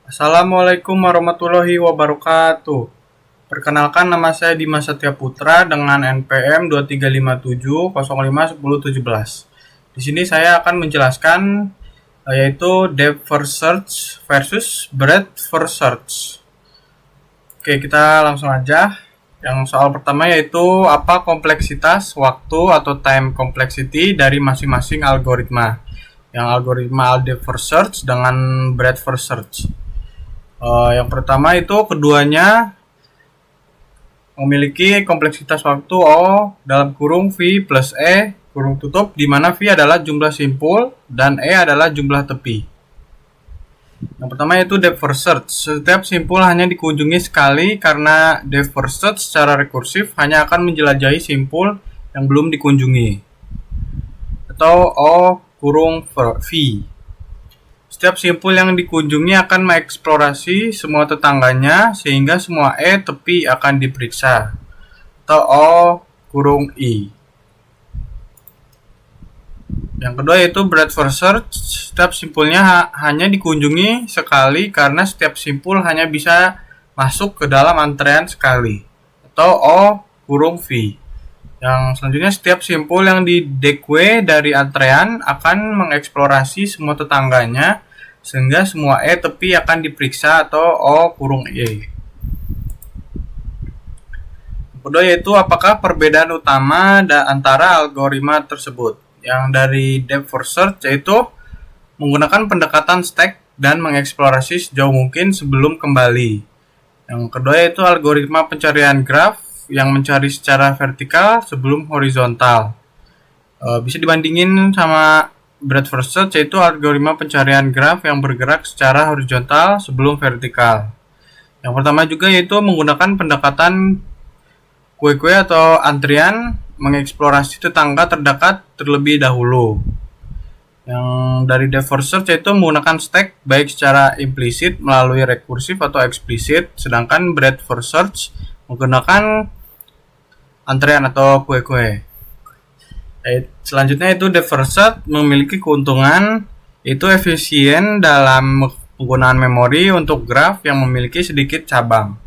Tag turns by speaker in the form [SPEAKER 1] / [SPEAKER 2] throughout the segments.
[SPEAKER 1] Assalamualaikum warahmatullahi wabarakatuh. Perkenalkan, nama saya Dimas Satya Putra dengan NPM 2357051017. Di sini saya akan menjelaskan yaitu depth first search versus breadth first search. Oke, kita langsung aja. Yang soal pertama yaitu apa kompleksitas waktu atau time complexity dari masing-masing algoritma. Yang algoritma depth first search dengan breadth first search. Yang pertama itu keduanya memiliki kompleksitas waktu O dalam kurung V plus E kurung tutup, di mana V adalah jumlah simpul dan E adalah jumlah tepi. Yang pertama yaitu depth first search. Setiap simpul hanya dikunjungi sekali karena depth first search secara rekursif hanya akan menjelajahi simpul yang belum dikunjungi. Atau O kurung V. Setiap simpul yang dikunjungi akan mengeksplorasi semua tetangganya sehingga semua E tepi akan diperiksa. Atau O kurung I. Yang kedua yaitu breadth first search. Setiap simpulnya hanya dikunjungi sekali karena setiap simpul hanya bisa masuk ke dalam antrean sekali. Atau O kurung V. Yang selanjutnya, setiap simpul yang didekwe dari antrean akan mengeksplorasi semua tetangganya sehingga semua E tepi akan diperiksa. Atau O kurung E. Kedua yaitu apakah perbedaan utama antara algoritma tersebut. Yang dari depth first search yaitu menggunakan pendekatan stack dan mengeksplorasi sejauh mungkin sebelum kembali. Yang kedua yaitu algoritma pencarian graf yang mencari secara vertikal sebelum horizontal. Bisa dibandingin sama breadth first search yaitu algoritma pencarian graf yang bergerak secara horizontal sebelum vertikal. Yang pertama juga yaitu menggunakan pendekatan kue-kue atau antrian mengeksplorasi tetangga terdekat terlebih dahulu. Yang dari depth first search yaitu menggunakan stack baik secara implisit melalui rekursif atau eksplisit, sedangkan breadth first search menggunakan antrean atau kue-kue. Selanjutnya itu depth first search memiliki keuntungan yaitu efisien dalam penggunaan memori untuk graf yang memiliki sedikit cabang.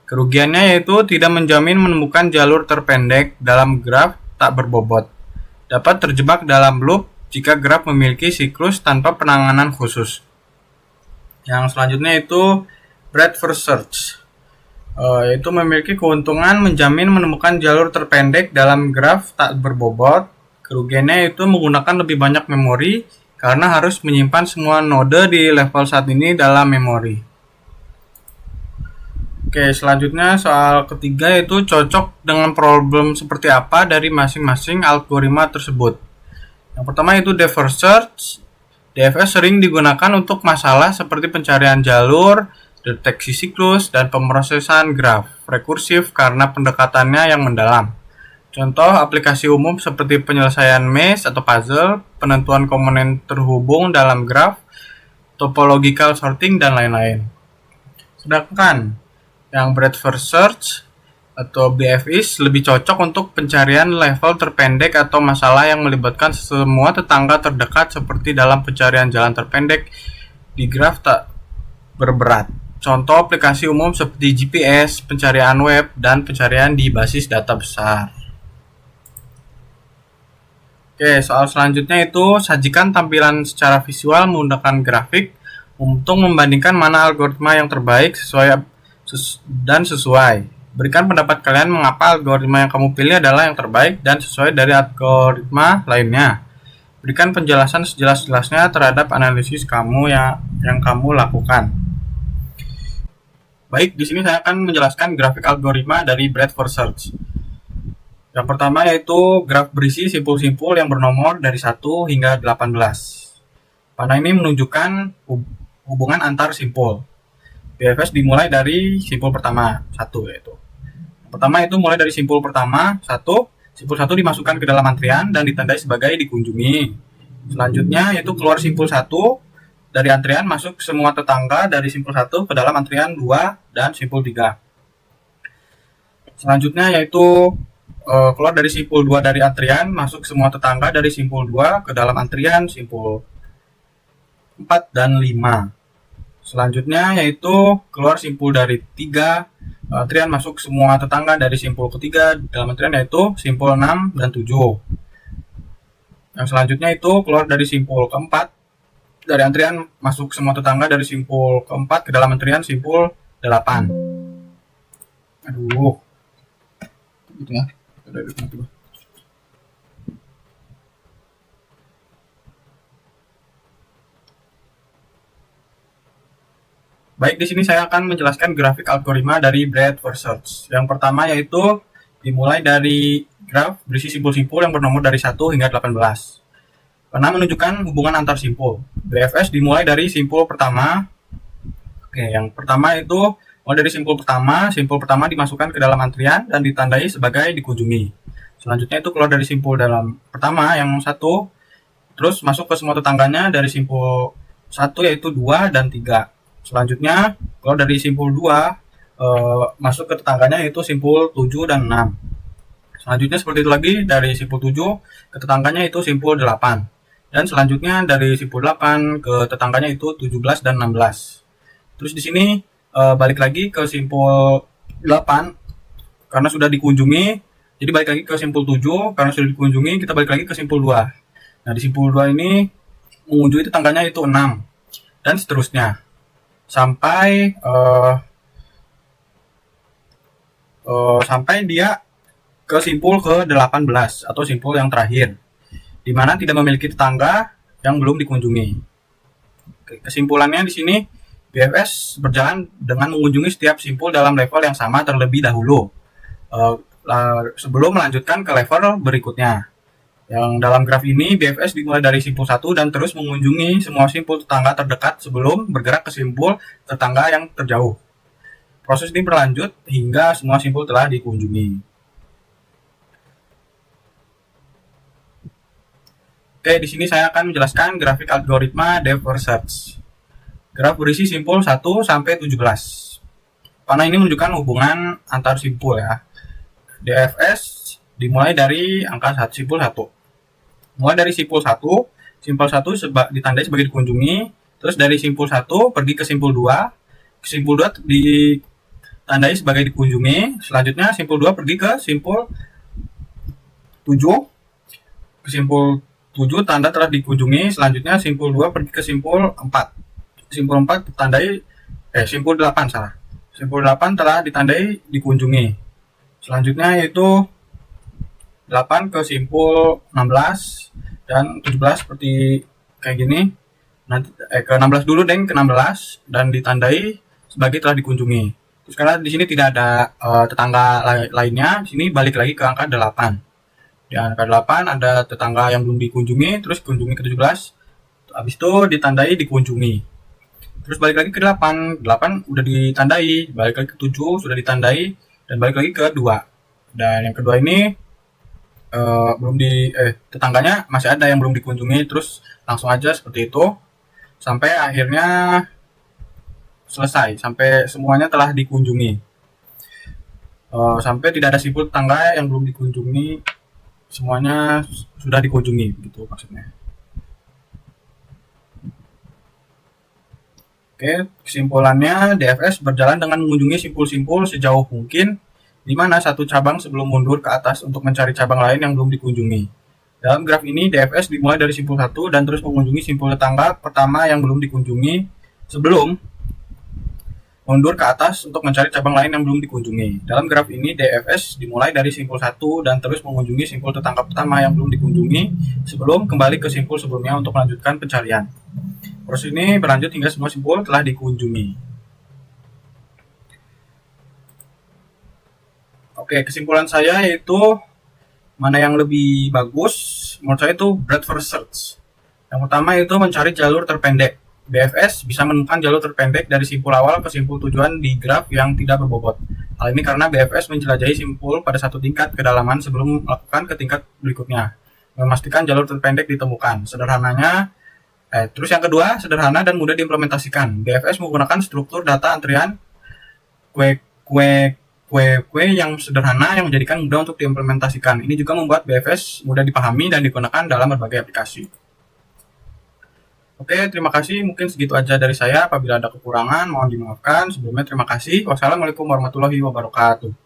[SPEAKER 1] Kerugiannya yaitu tidak menjamin menemukan jalur terpendek dalam graf tak berbobot. Dapat terjebak dalam loop jika graf memiliki siklus tanpa penanganan khusus. Yang selanjutnya itu breadth first search. Yaitu memiliki keuntungan menjamin menemukan jalur terpendek dalam graf tak berbobot. Kerugiannya itu menggunakan lebih banyak memori karena harus menyimpan semua node di level saat ini dalam memori. Oke, selanjutnya soal ketiga yaitu cocok dengan problem seperti apa dari masing-masing algoritma tersebut. Yang pertama yaitu depth first search. DFS sering digunakan untuk masalah seperti pencarian jalur, deteksi siklus, dan pemrosesan graf rekursif karena pendekatannya yang mendalam. Contoh aplikasi umum seperti penyelesaian maze atau puzzle, penentuan komponen terhubung dalam graf, topological sorting, dan lain-lain. Sedangkan yang breadth first search atau BFS lebih cocok untuk pencarian level terpendek atau masalah yang melibatkan semua tetangga terdekat seperti dalam pencarian jalan terpendek di graf tak berberat. Contoh aplikasi umum seperti GPS, pencarian web, dan pencarian di basis data besar. Oke, soal selanjutnya itu sajikan tampilan secara visual menggunakan grafik untuk membandingkan mana algoritma yang terbaik sesuai. Berikan pendapat kalian mengapa algoritma yang kamu pilih adalah yang terbaik dan sesuai dari algoritma lainnya. Berikan penjelasan sejelas-jelasnya terhadap analisis kamu yang kamu lakukan. Baik, di sini saya akan menjelaskan grafik algoritma dari breadth first search. Yang pertama yaitu graf berisi simpul-simpul yang bernomor dari 1 hingga 18. Panah ini menunjukkan hubungan antar simpul. BFS dimulai dari simpul pertama 1 yaitu. Yang pertama itu mulai dari simpul pertama 1, simpul 1 dimasukkan ke dalam antrian dan ditandai sebagai dikunjungi. Selanjutnya yaitu keluar simpul 1 dari antrian, masuk semua tetangga dari simpul 1 ke dalam antrian 2 dan simpul 3. Selanjutnya yaitu keluar dari simpul 2 dari antrian, masuk semua tetangga dari simpul 2 ke dalam antrian simpul 4 dan 5. Selanjutnya yaitu keluar simpul dari 3 antrian masuk semua tetangga dari simpul ketiga dalam antrian, yaitu simpul 6 dan 7. Yang selanjutnya itu keluar dari simpul keempat dari antrian masuk semua tetangga dari simpul keempat ke dalam antrian simpul 8. Aduh. Gitu ya. Baik, di sini saya akan menjelaskan grafik algoritma dari breadth-first search. Yang pertama yaitu dimulai dari graf berisi simpul-simpul yang bernomor dari 1 hingga 18. Karena menunjukkan hubungan antar simpul. BFS dimulai dari simpul pertama. Oke, yang pertama itu mulai dari simpul pertama dimasukkan ke dalam antrian dan ditandai sebagai dikunjungi. Selanjutnya itu keluar dari simpul dalam pertama yang 1, terus masuk ke semua tetangganya dari simpul 1 yaitu 2 dan 3. Selanjutnya keluar dari simpul 2 masuk ke tetangganya yaitu simpul 7 dan 6. Selanjutnya seperti itu lagi dari simpul 7 ke tetangganya itu simpul 8. Dan selanjutnya dari simpul 8 ke tetangganya itu 17 dan 16. Terus di sini balik lagi ke simpul 8 karena sudah dikunjungi. Jadi balik lagi ke simpul 7 karena sudah dikunjungi, kita balik lagi ke simpul 2. Nah, di simpul 2 ini mengunjungi tetangganya itu 6 dan seterusnya sampai sampai dia ke simpul ke 18 atau simpul yang terakhir, di mana tidak memiliki tetangga yang belum dikunjungi. Oke, kesimpulannya di sini BFS berjalan dengan mengunjungi setiap simpul dalam level yang sama terlebih dahulu sebelum melanjutkan ke level berikutnya. Yang dalam graf ini BFS dimulai dari simpul 1 dan terus mengunjungi semua simpul tetangga terdekat sebelum bergerak ke simpul tetangga yang terjauh. Proses ini berlanjut hingga semua simpul telah dikunjungi. Oke, di sini saya akan menjelaskan grafik algoritma depth first search. Graf berisi simpul 1 sampai 17. Panah ini menunjukkan hubungan antar simpul ya. DFS dimulai dari angka simpul 1. Mulai dari simpul 1 ditandai sebagai dikunjungi, terus dari simpul 1 pergi ke simpul 2, ke simpul 2 ditandai sebagai dikunjungi, selanjutnya simpul 2 pergi ke simpul 7, ke simpul 7 tanda telah dikunjungi, selanjutnya simpul 2 pergi ke simpul 4. Simpul 4 ditandai simpul 8 salah. Simpul 8 telah ditandai dikunjungi. Selanjutnya yaitu 8 ke simpul 16 dan 17 seperti kayak gini. Nanti ke 16 dulu deng, ke 16 dan ditandai sebagai telah dikunjungi. Terus karena di sini tidak ada tetangga lainnya, di sini balik lagi ke angka 8. Di angka 8 ada tetangga yang belum dikunjungi, terus kunjungi ke 17. Habis itu ditandai dikunjungi. Terus balik lagi ke 8. 8 udah ditandai, balik lagi ke 7 sudah ditandai dan balik lagi ke 2. Dan yang kedua ini belum tetangganya masih ada yang belum dikunjungi, terus langsung aja seperti itu sampai akhirnya selesai, sampai semuanya telah dikunjungi, sampai tidak ada simpul tetangga yang belum dikunjungi, semuanya sudah dikunjungi gitu maksudnya. Oke, kesimpulannya DFS berjalan dengan mengunjungi simpul-simpul sejauh mungkin, di mana satu cabang sebelum mundur ke atas untuk mencari cabang lain yang belum dikunjungi. Dalam graf ini, DFS dimulai dari simpul 1 dan terus mengunjungi simpul tetangga pertama yang belum dikunjungi sebelum mundur ke atas untuk mencari cabang lain yang belum dikunjungi. Dalam graf ini, DFS dimulai dari simpul 1 dan terus mengunjungi simpul tetangga pertama yang belum dikunjungi sebelum kembali ke simpul sebelumnya untuk melanjutkan pencarian. Proses ini berlanjut hingga semua simpul telah dikunjungi. Oke, kesimpulan saya yaitu mana yang lebih bagus menurut saya itu breadth first search. Yang pertama itu mencari jalur terpendek. BFS bisa menemukan jalur terpendek dari simpul awal ke simpul tujuan di graf yang tidak berbobot. Hal ini karena BFS menjelajahi simpul pada satu tingkat kedalaman sebelum melakukan ke tingkat berikutnya, memastikan jalur terpendek ditemukan. Terus yang kedua, sederhana dan mudah diimplementasikan. BFS menggunakan struktur data antrian kue yang sederhana yang menjadikan mudah untuk diimplementasikan. Ini juga membuat BFS mudah dipahami dan digunakan dalam berbagai aplikasi. Oke, terima kasih. Mungkin segitu aja dari saya. Apabila ada kekurangan, mohon dimaafkan. Sebelumnya terima kasih. Wassalamualaikum warahmatullahi wabarakatuh.